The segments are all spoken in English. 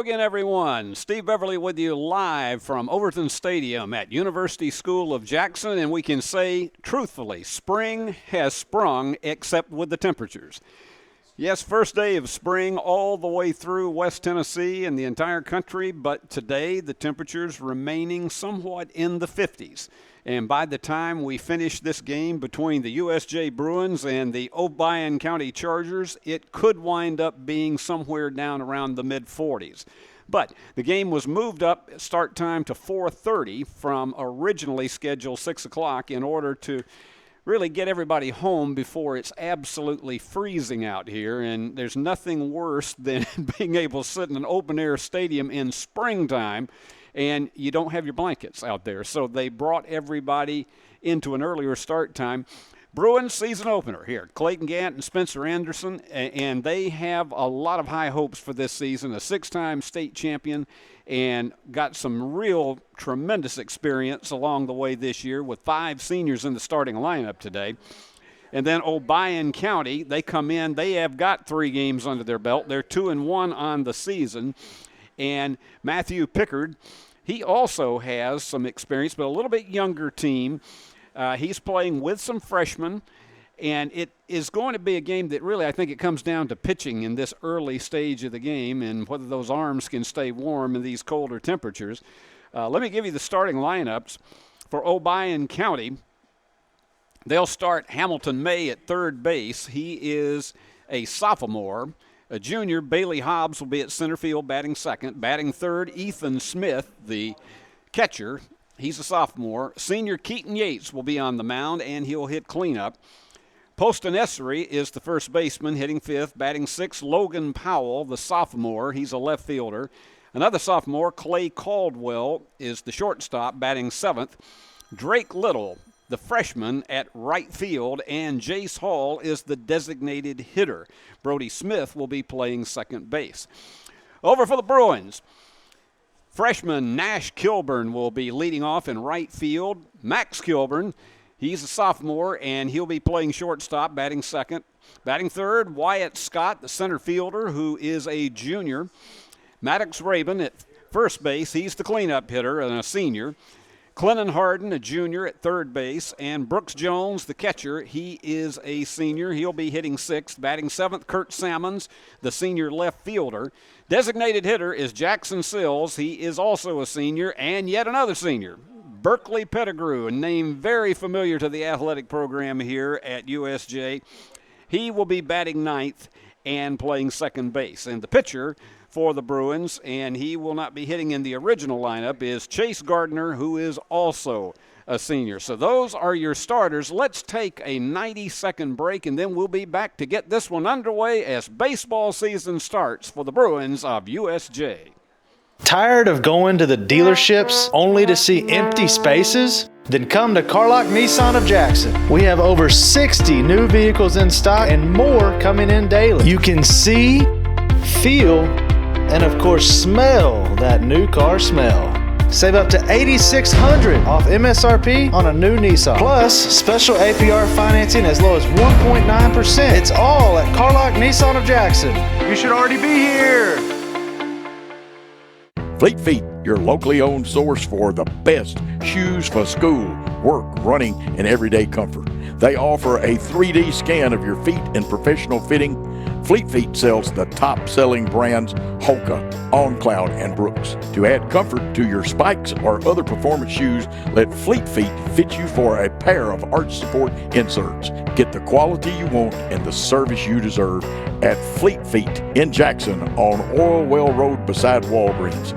again, everyone. Steve Beverly with you live from Overton Stadium at University School of Jackson, and we can say truthfully, spring has sprung except with the temperatures. Yes, first day of spring all the way through West Tennessee and the entire country, but today the temperatures remaining somewhat in the 50s. And by the time we finish this game between the USJ Bruins and the Obion County Chargers, it could wind up being somewhere down around the mid-40s. But the game was moved up start time to 4:30 from originally scheduled 6 o'clock in order to really get everybody home before it's absolutely freezing out here. And there's nothing worse than being able to sit in an open-air stadium in springtime and you don't have your blankets out there. So they brought everybody into an earlier start time. Bruins season opener here. Clayton Gant and Spencer Anderson, and they have a lot of high hopes for this season. A 6-time state champion and got some real tremendous experience along the way this year with 5 seniors in the starting lineup today. And then Obion County, they come in. They have got 3 games under their belt. They're 2-1 on the season. And Matthew Pickard, he also has some experience, but a little bit younger team. He's playing with some freshmen, and it is going to be a game that really I think it comes down to pitching in this early stage of the game and whether those arms can stay warm in these colder temperatures. Let me give you the starting lineups for Obion County. They'll start Hamilton May at third base. He is a sophomore. A junior, Bailey Hobbs, will be at center field batting second. Batting third, Ethan Smith, the catcher. He's a sophomore. Senior Keaton Yates will be on the mound, and he'll hit cleanup. Poston Essery is the first baseman, hitting fifth. Batting sixth, Logan Powell, the sophomore. He's a left fielder. Another sophomore, Clay Caldwell, is the shortstop, batting seventh. Drake Little, the freshman, at right field, and Jace Hall is the designated hitter. Brody Smith will be playing second base. Over for the Bruins. Freshman Nash Kilburn will be leading off in right field. Max Kilburn, he's a sophomore, and he'll be playing shortstop, batting second. Batting third, Wyatt Scott, the center fielder, who is a junior. Maddox Rabin at first base, he's the cleanup hitter and a senior. Clennon Harden, a junior, at third base, and Brooks Jones, the catcher, he is a senior. He'll be hitting sixth. Batting seventh, Kurt Sammons, the senior left fielder. Designated hitter is Jackson Sills. He is also a senior, and yet another senior, Berkeley Pettigrew, a name very familiar to the athletic program here at USJ. He will be batting ninth and playing second base. And the pitcher for the Bruins, and he will not be hitting in the original lineup, is Chase Gardner, who is also a senior. So those are your starters. Let's take a 90-second break, and then we'll be back to get this one underway as baseball season starts for the Bruins of USJ. Tired of going to the dealerships only to see empty spaces? Then come to Carlock Nissan of Jackson. We have over 60 new vehicles in stock and more coming in daily. You can see, feel, and of course smell that new car smell. Save up to $8,600 off MSRP on a new Nissan. Plus, special APR financing as low as 1.9%. It's all at Carlock Nissan of Jackson. You should already be here. Fleet Feet, your locally owned source for the best shoes for school, work, running, and everyday comfort. They offer a 3D scan of your feet and professional fitting. Fleet Feet sells the top-selling brands Hoka, OnCloud, and Brooks. To add comfort to your spikes or other performance shoes, let Fleet Feet fit you for a pair of arch support inserts. Get the quality you want and the service you deserve at Fleet Feet in Jackson on Oilwell Road beside Walgreens.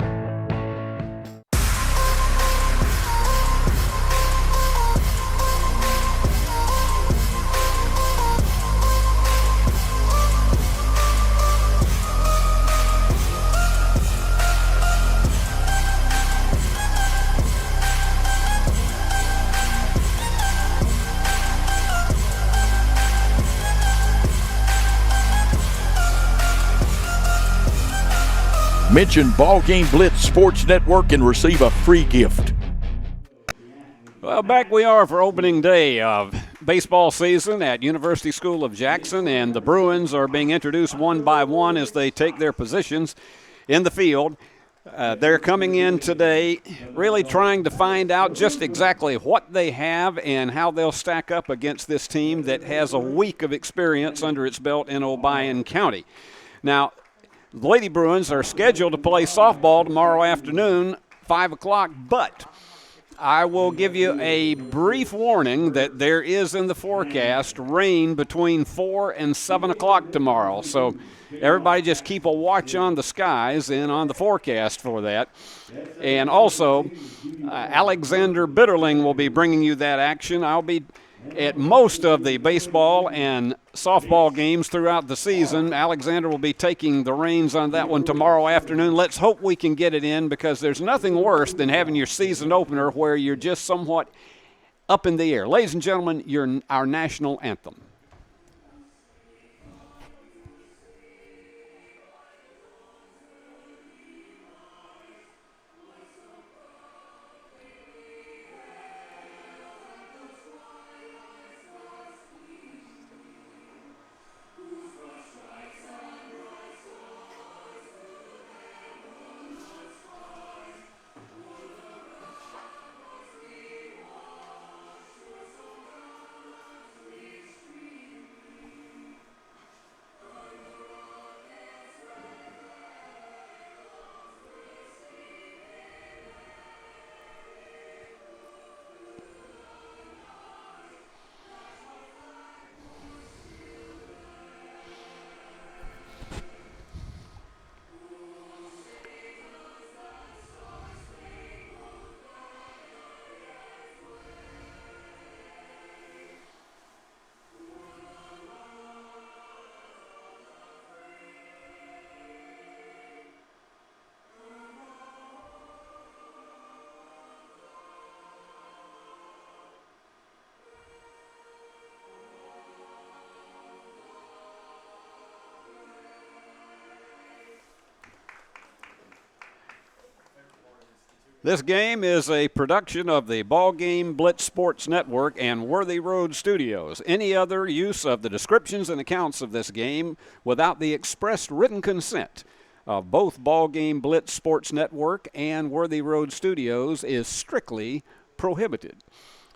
Mention BallGame Blitz Sports Network and receive a free gift. Well, back we are for opening day of baseball season at University School of Jackson, and the Bruins are being introduced one by one as they take their positions. in the field. They're coming in today really trying to find out just exactly what they have and how they'll stack up against this team that has a week of experience under its belt in Obion County. Now, the Lady Bruins are scheduled to play softball tomorrow afternoon, 5 o'clock, but I will give you a brief warning that there is in the forecast rain between 4 and 7 o'clock tomorrow. So everybody just keep a watch on the skies and on the forecast for that. And also, Alexander Bitterling will be bringing you that action. I'll be at most of the baseball and softball games throughout the season. Alexander will be taking the reins on that one tomorrow afternoon. Let's hope we can get it in, because there's nothing worse than having your season opener where you're just somewhat up in the air. Ladies and gentlemen, our national anthem. This game is a production of the BallGame Blitz Sports Network and Worthy Road Studios. Any other use of the descriptions and accounts of this game without the expressed written consent of both BallGame Blitz Sports Network and Worthy Road Studios is strictly prohibited.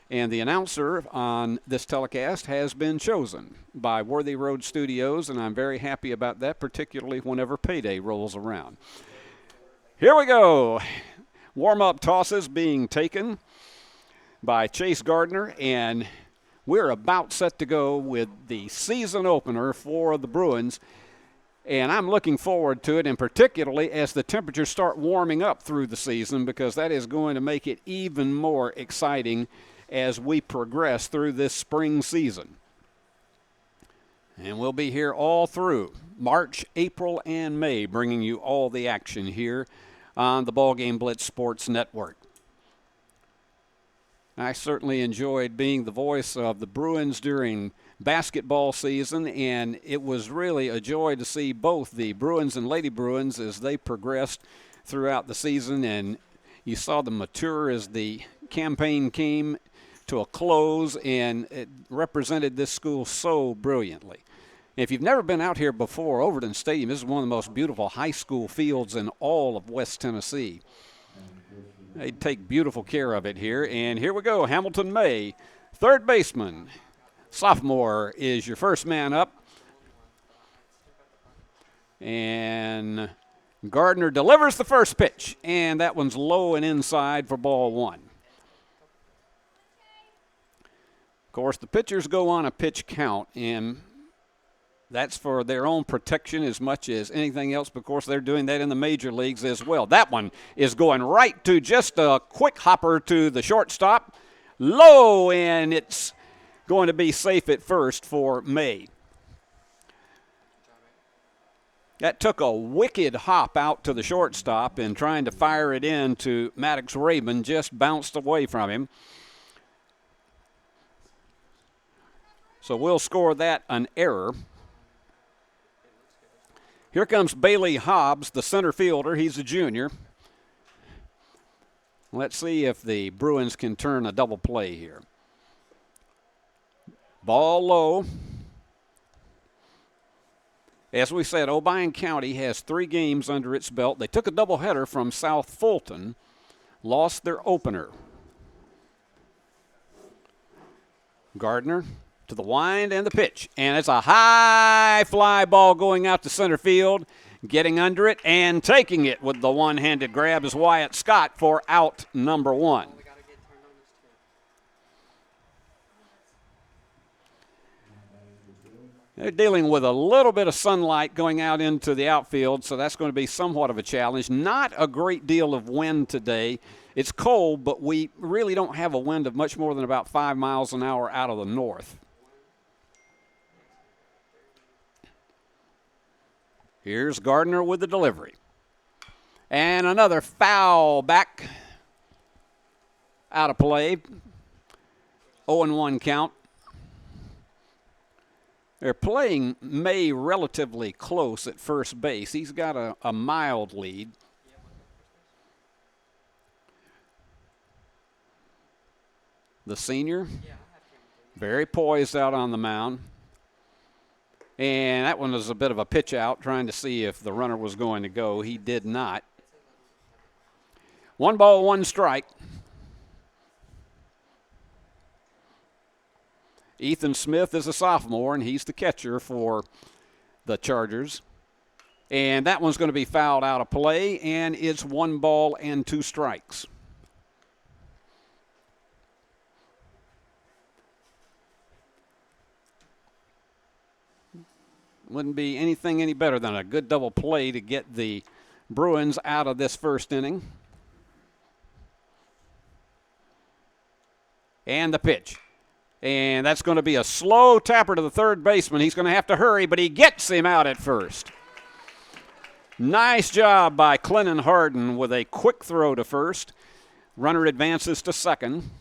And the announcer on this telecast has been chosen by Worthy Road Studios, and I'm very happy about that, particularly whenever payday rolls around. Here we go. Warm-up tosses being taken by Chase Gardner, and we're about set to go with the season opener for the Bruins. And I'm looking forward to it, and particularly as the temperatures start warming up through the season, because that is going to make it even more exciting as we progress through this spring season. And we'll be here all through March, April, and May, bringing you all the action here on the BallGame Blitz Sports Network. I certainly enjoyed being the voice of the Bruins during basketball season, and it was really a joy to see both the Bruins and Lady Bruins as they progressed throughout the season, and you saw them mature as the campaign came to a close, and it represented this school so brilliantly. If you've never been out here before, Overton Stadium, this is one of the most beautiful high school fields in all of West Tennessee. They take beautiful care of it here. And here we go, Hamilton May, third baseman. Sophomore is your first man up. And Gardner delivers the first pitch, and that one's low and inside for ball one. Of course, the pitchers go on a pitch count, and that's for their own protection as much as anything else. Of course, they're doing that in the major leagues as well. That one is going right to just a quick hopper to the shortstop. Low, and it's going to be safe at first for May. That took a wicked hop out to the shortstop, and trying to fire it in to Maddox Rabin just bounced away from him. So we'll score that an error. Here comes Bailey Hobbs, the center fielder. He's a junior. Let's see if the Bruins can turn a double play here. Ball low. As we said, Obion County has 3 games under its belt. They took a doubleheader from South Fulton, lost their opener. Gardner to the wind and the pitch. And it's a high fly ball going out to center field. Getting under it and taking it with the one-handed grab is Wyatt Scott for out number 1. They're dealing with a little bit of sunlight going out into the outfield, so that's going to be somewhat of a challenge. Not a great deal of wind today. It's cold, but we really don't have a wind of much more than about 5 miles an hour out of the north. Here's Gardner with the delivery. And another foul back out of play. 0-1 count. They're playing May relatively close at first base. He's got a mild lead. The senior, very poised out on the mound. And that one was a bit of a pitch out, trying to see if the runner was going to go. He did not. 1 ball, 1 strike. Ethan Smith is a sophomore, and he's the catcher for the Chargers. And that one's going to be fouled out of play, and it's 1 ball and 2 strikes. Wouldn't be anything any better than a good double play to get the Bruins out of this first inning. And the pitch. And that's going to be a slow tapper to the third baseman. He's going to have to hurry, but he gets him out at first. Nice job by Clennon Harden with a quick throw to first. Runner advances to second.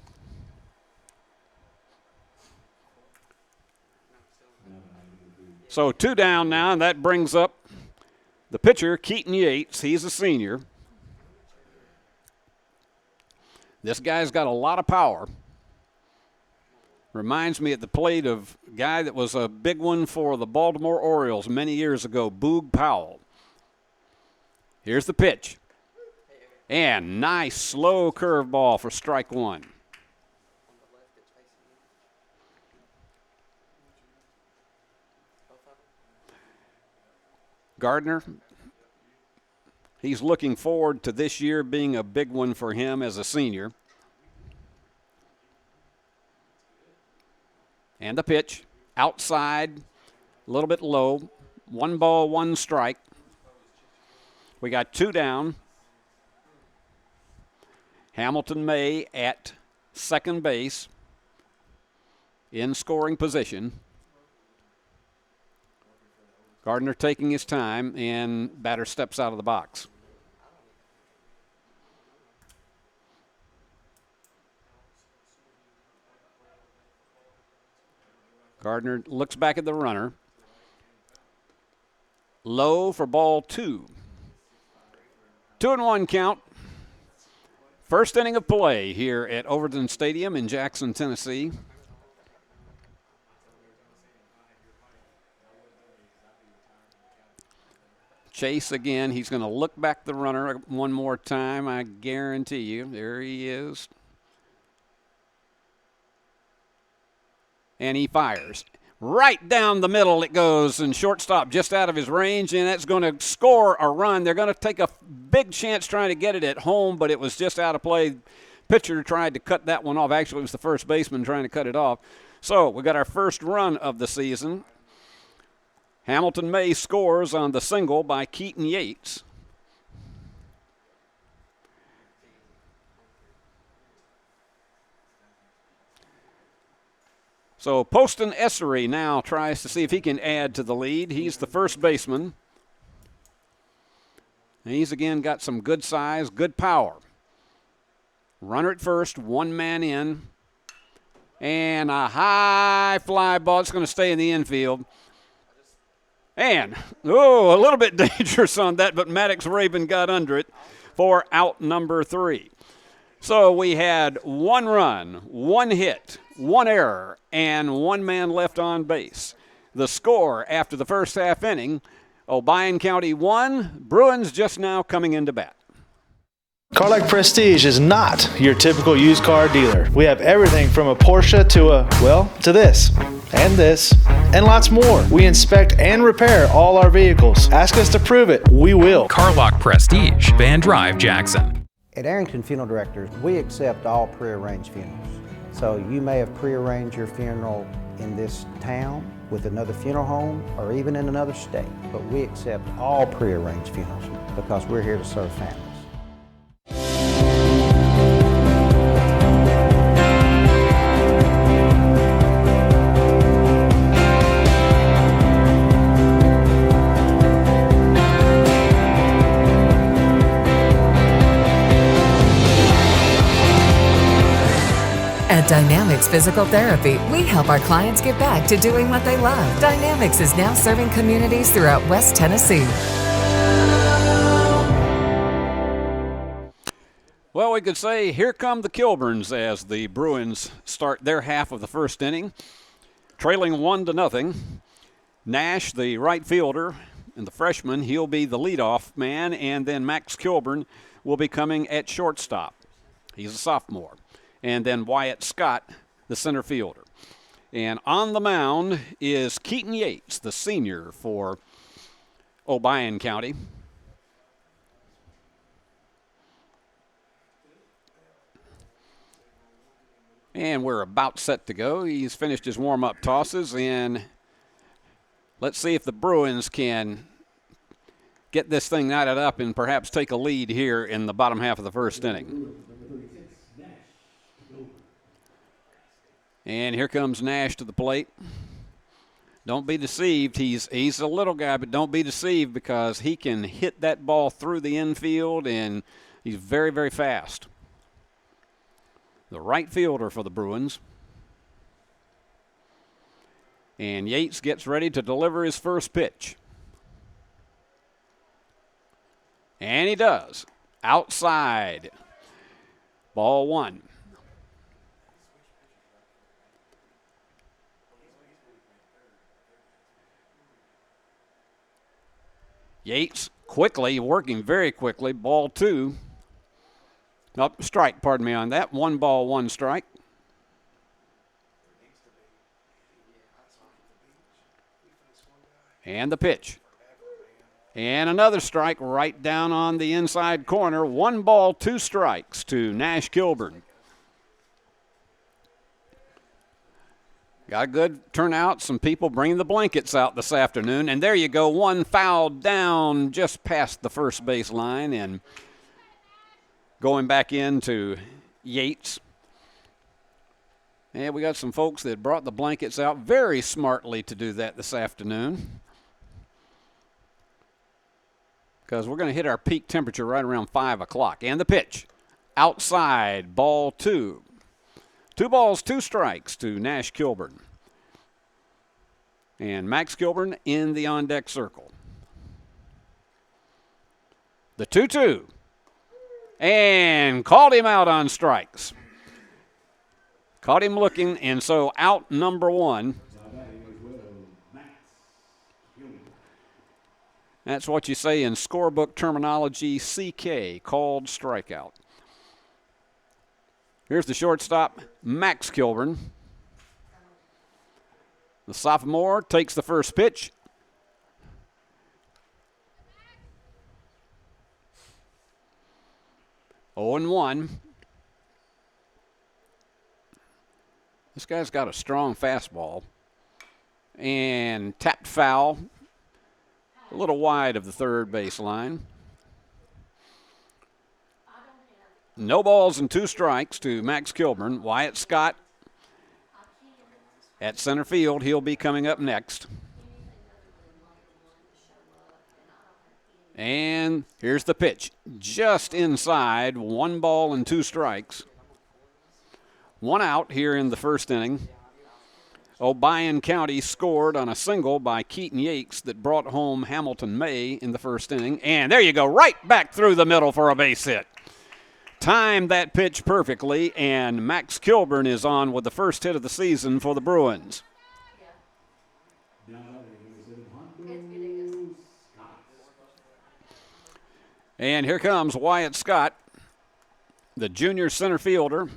So 2 down now, and that brings up the pitcher, Keaton Yates. He's a senior. This guy's got a lot of power. Reminds me at the plate of a guy that was a big one for the Baltimore Orioles many years ago, Boog Powell. Here's the pitch. And nice slow curveball for strike 1. Gardner, he's looking forward to this year being a big one for him as a senior. And the pitch, outside, a little bit low. 1 ball, 1 strike. We got 2 down. Hamilton May at second base in scoring position. Gardner taking his time, and batter steps out of the box. Gardner looks back at the runner. Low for ball 2. 2-1 count. First inning of play here at Overton Stadium in Jackson, Tennessee. Chase again. He's going to look back the runner one more time, I guarantee you. There he is. And he fires. Right down the middle it goes, and shortstop just out of his range, and that's going to score a run. They're going to take a big chance trying to get it at home, but it was just out of play. Pitcher tried to cut that one off. Actually, it was the first baseman trying to cut it off. So we got our first run of the season. Hamilton May scores on the single by Keaton Yates. So Poston Essery now tries to see if he can add to the lead. He's the first baseman. And he's again got some good size, good power. Runner at first, 1 man in. And a high fly ball. It's going to stay in the infield. And, a little bit dangerous on that, but Maddox Rabin got under it for out number 3. So we had 1 run, 1 hit, 1 error, and 1 man left on base. The score after the first half inning, Obion County 1, Bruins just now coming into bat. Carlac Prestige is not your typical used car dealer. We have everything from a Porsche to this, and lots more. We inspect and repair all our vehicles. Ask us to prove it, we will. Carlac Prestige, Van Drive, Jackson. At Arrington Funeral Directors, we accept all pre-arranged funerals. So you may have pre-arranged your funeral in this town with another funeral home or even in another state, but we accept all pre-arranged funerals because we're here to serve families. At Dynamics Physical Therapy, we help our clients get back to doing what they love. Dynamics is now serving communities throughout West Tennessee. Well, we could say here come the Kilburns as the Bruins start their half of the first inning, trailing 1-0. Nash, the right fielder, and the freshman, he'll be the leadoff man, and then Max Kilburn will be coming at shortstop. He's a sophomore. And then Wyatt Scott, the center fielder. And on the mound is Keaton Yates, the senior for Obion County. And we're about set to go. He's finished his warm-up tosses, and let's see if the Bruins can get this thing knotted up and perhaps take a lead here in the bottom half of the first inning. And here comes Nash to the plate. Don't be deceived. He's a little guy, but don't be deceived because he can hit that ball through the infield, and he's very, very fast. The right fielder for the Bruins. And Yates gets ready to deliver his first pitch. And he does. Outside. Ball one. Yates quickly, working very quickly. Ball two. Oh, strike, pardon me on that. 1 ball, 1 strike. And the pitch. And another strike right down on the inside corner. 1 ball, 2 strikes to Nash Kilburn. Got a good turnout. Some people bringing the blankets out this afternoon. And there you go. 1 foul down just past the first base line. And going back into Yates. And we got some folks that brought the blankets out very smartly to do that this afternoon. Because we're going to hit our peak temperature right around 5 o'clock. And the pitch. Outside. Ball 2. 2 balls, 2 strikes to Nash Kilburn. And Max Kilburn in the on-deck circle. The 2-2. And called him out on strikes. Caught him looking, and so out number 1. That's what you say in scorebook terminology, CK, called strikeout. Here's the shortstop, Max Kilburn. The sophomore takes the first pitch. Oh and 1. This guy's got a strong fastball. And tapped foul. A little wide of the third base line. No balls and 2 strikes to Max Kilburn. Wyatt Scott at center field. He'll be coming up next. And here's the pitch. Just inside. 1 ball and 2 strikes. 1 out here in the first inning. Obion County scored on a single by Keaton Yates that brought home Hamilton May in the first inning. And there you go, right back through the middle for a base hit. Timed that pitch perfectly, and Max Kilburn is on with the first hit of the season for the Bruins. And here comes Wyatt Scott, the junior center fielder.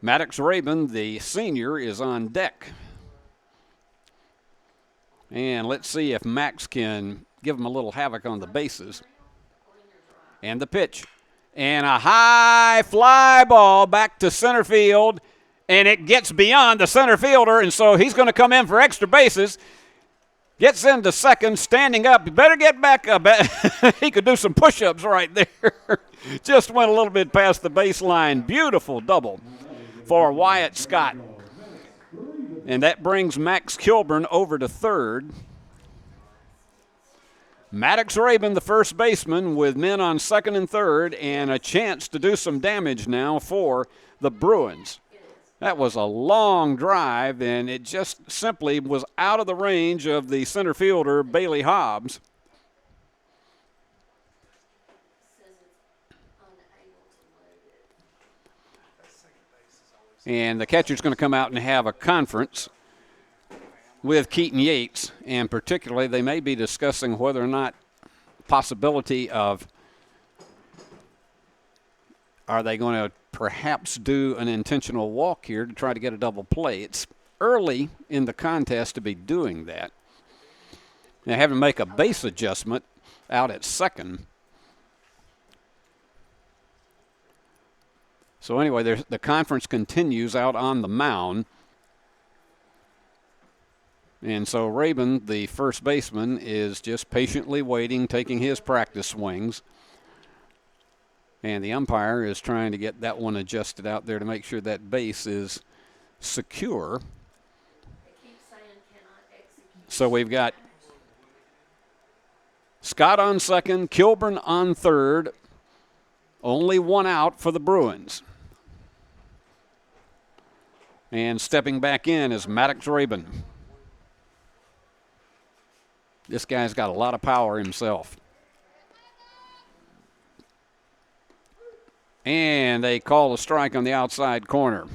Maddox Rabin, the senior, is on deck. And let's see if Max can give him a little havoc on the bases. And the pitch. And a high fly ball back to center field. And it gets beyond the center fielder, and so he's going to come in for extra bases. Gets into second, standing up. You better get back up. He could do some push-ups right there. Just went a little bit past the baseline. Beautiful double for Wyatt Scott. And that brings Max Kilburn over to third. Maddox Rabin, the first baseman, with men on second and third, and a chance to do some damage now for the Bruins. That was a long drive, and it just simply was out of the range of the center fielder, Bailey Hobbs. And the catcher's going to come out and have a conference with Keaton Yates, and particularly they may be discussing whether or not possibility of are they going to perhaps do an intentional walk here to try to get a double play. It's early in the contest to be doing that. They have to make a base adjustment out at second. So anyway, the conference continues out on the mound. And so Rabin, the first baseman, is just patiently waiting, taking his practice swings. And the umpire is trying to get that one adjusted out there to make sure that base is secure. So we've got Scott on second, Kilburn on third. Only one out for the Bruins. And stepping back in is Maddox Rabin. This guy's got a lot of power himself. And they call a strike on the outside corner.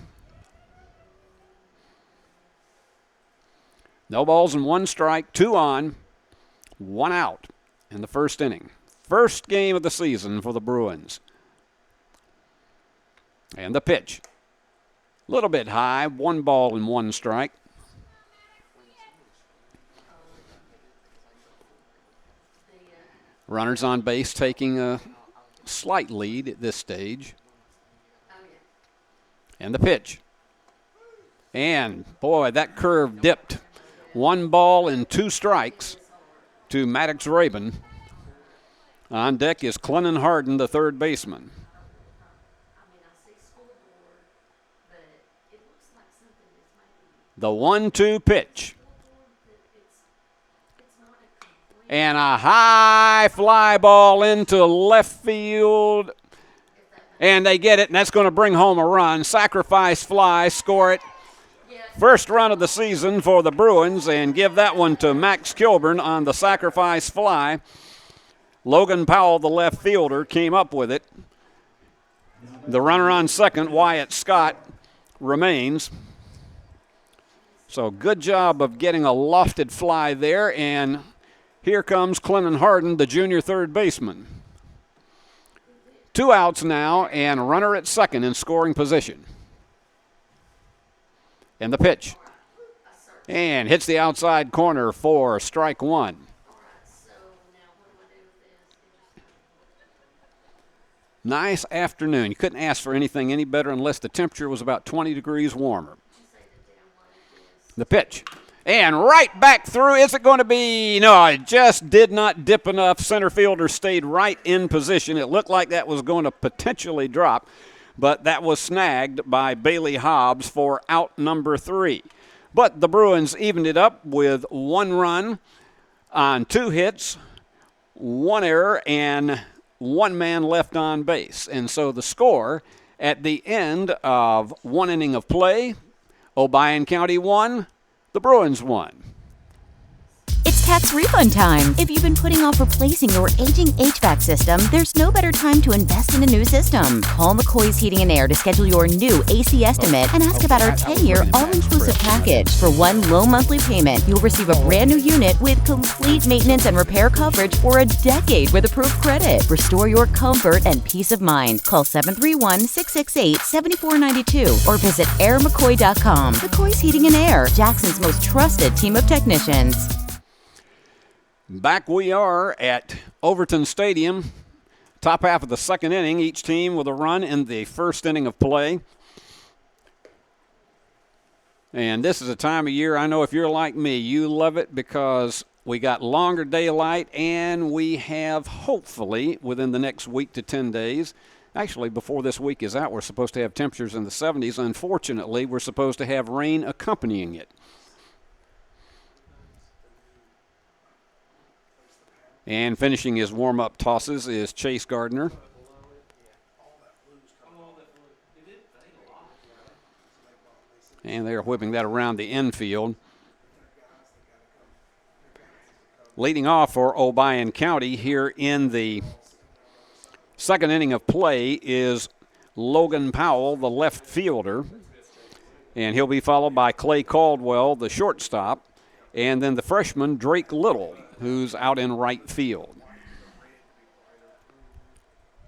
No balls and one strike, 2 on, 1 out in the first inning. First game of the season for the Bruins. And the pitch. A little bit high, 1 ball and 1 strike. Runners on base taking a slight lead at this stage. And the pitch. And, boy, that curve dipped. 1 ball and 2 strikes to Maddox Rabin. On deck is Clennon Harden, the third baseman. The 1-2 pitch. And a high fly ball into left field. And they get it, and that's going to bring home a run. Sacrifice fly, score it. First run of the season for the Bruins, and give that one to Max Kilburn on the sacrifice fly. Logan Powell, the left fielder, came up with it. The runner on second, Wyatt Scott, remains. So good job of getting a lofted fly there, and here comes Clennon Harden, the junior third baseman. 2 outs now, and a runner at second in scoring position. And the pitch. And hits the outside corner for strike 1. Nice afternoon. You couldn't ask for anything any better unless the temperature was about 20 degrees warmer. The pitch. And right back through. Is it going to be? No, it just did not dip enough. Center fielder stayed right in position. It looked like that was going to potentially drop, but that was snagged by Bailey Hobbs for out number 3. But the Bruins evened it up with 1 run on 2 hits, 1 error, and 1 man left on base. And so the score at the end of 1 inning of play, Obion County won, the Bruins won. It's It's tax refund time. If you've been putting off replacing your aging HVAC system, there's no better time to invest in a new system. Call McCoy's Heating and Air to schedule your new AC estimate and ask about our 10-year all-inclusive package. For one low monthly payment, you'll receive a brand new unit with complete maintenance and repair coverage for a decade with approved credit. Restore your comfort and peace of mind. Call 731-668-7492 or visit airmccoy.com. McCoy's Heating and Air, Jackson's most trusted team of technicians. Back we are at Overton Stadium. Top half of the second inning, each team with a run in the first inning of play. And this is a time of year, I know if you're like me, you love it because we got longer daylight and we have, hopefully, within the next week to 10 days, actually before this week is out, we're supposed to have temperatures in the 70s. Unfortunately, we're supposed to have rain accompanying it. And finishing his warm-up tosses is Chase Gardner. And they're whipping that around the infield. Leading off for Obion County here in the second inning of play is Logan Powell, the left fielder. And he'll be followed by Clay Caldwell, the shortstop. And then the freshman, Drake Little, who's out in right field.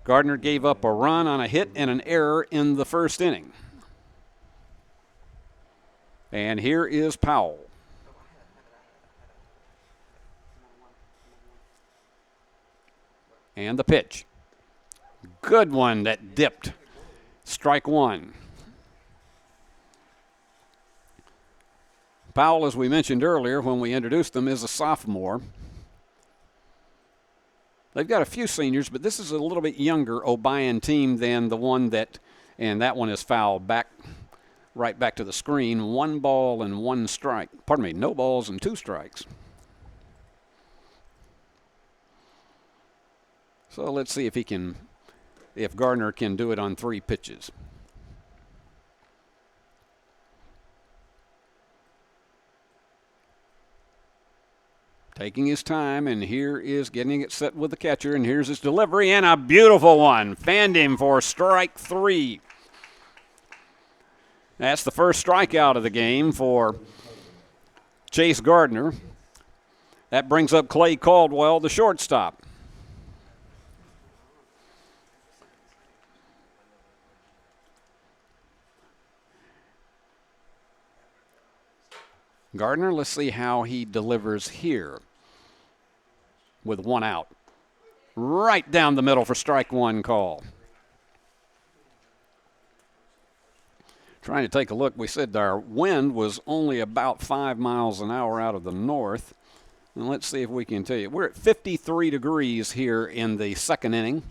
Gardner gave up a run on a hit and an error in the first inning. And here is Powell. And the pitch. Good one that dipped. Strike one. Powell, as we mentioned earlier when we introduced them, is a sophomore. They've got a few seniors, but this is a little bit younger Obion team than the one that, and that one is fouled back, right back to the screen. 1 ball and 1 strike. Pardon me, no balls and 2 strikes. So let's see if if Gardner can do it on 3 pitches. Taking his time, and here is getting it set with the catcher, and here's his delivery, and a beautiful one. Fanned him for strike 3. That's the first strikeout of the game for Chase Gardner. That brings up Clay Caldwell, the shortstop. Gardner, let's see how he delivers here with 1 out. Right down the middle for strike 1 call. Trying to take a look, we said our wind was only about 5 miles an hour out of the north. And let's see if we can tell you. We're at 53 degrees here in the second inning.